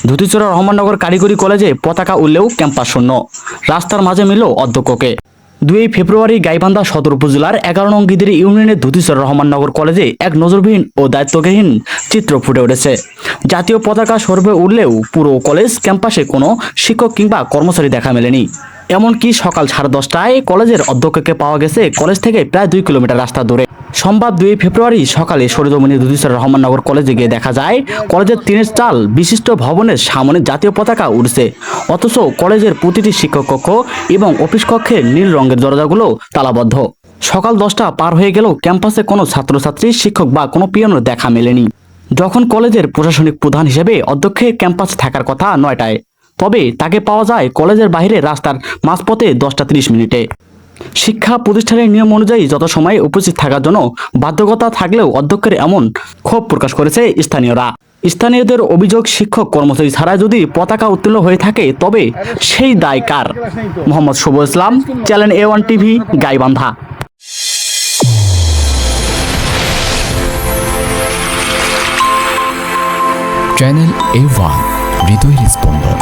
ধুতিচড়া রহমাননগর কারিগরি কলেজে পতাকা উড়লেও ক্যাম্পাস শূন্য। রাস্তার মাঝে মিলল অধ্যক্ষকে। 2 ফেব্রুয়ারি গাইবান্ধা সদর উপজেলার 11 নং গিদিরি ইউনিয়নের ধুতিচড়া রহমাননগর কলেজে এক নজরবিহীন ও দায়িত্বজ্ঞানহীন চিত্র ফুটে উঠেছে। জাতীয় পতাকা সর্বে উড়লেও পুরো কলেজ ক্যাম্পাসে কোনো শিক্ষক কিংবা কর্মচারী দেখা মেলেনি। এমনকি সকাল 10:30টায় কলেজের অধ্যক্ষকে পাওয়া গেছে কলেজ থেকে প্রায় 2 কিলোমিটার রাস্তা দূরে। সোমবার 2 ফেব্রুয়ারি সকালে সরেজমিনে ধুতিচড়া রহমাননগর কলেজে গিয়ে দেখা যায় কলেজের টিনের চাল বিশিষ্ট ভবনের সামনে জাতীয় পতাকা উড়ছে, অথচ কলেজের প্রতিটি শিক্ষক কক্ষ এবং অফিস কক্ষের নীল রঙের দরজাগুলো তালাবদ্ধ। সকাল 10টা পার হয়ে গেলেও ক্যাম্পাসে কোনো ছাত্রছাত্রী, শিক্ষক বা কোনো পিয়নের দেখা মেলেনি। যখন কলেজের প্রশাসনিক প্রধান হিসেবে অধ্যক্ষের ক্যাম্পাস থাকার কথা 9টায়, তবে তাকে পাওয়া যায় কলেজের বাইরে রাস্তার মাঝপথে 10:30 শিক্ষা প্রতিষ্ঠানের নিয়ম অনুযায়ী যত সময় উপস্থিত থাকার জন্য বাধ্যকতা থাকলেও অধ্যক্ষের এমন ক্ষোভ প্রকাশ করেছে স্থানীয়রা। স্থানীয়দের অভিযোগ, শিক্ষক কর্মচারী ছাড়া যদি পতাকা উত্তোলন হয়ে থাকে তবে সেই দায় কার? Mohammad Shuvo Islam, channel A1 TV, Gaibandha. Channel A1, হৃদয়ের স্পন্দন।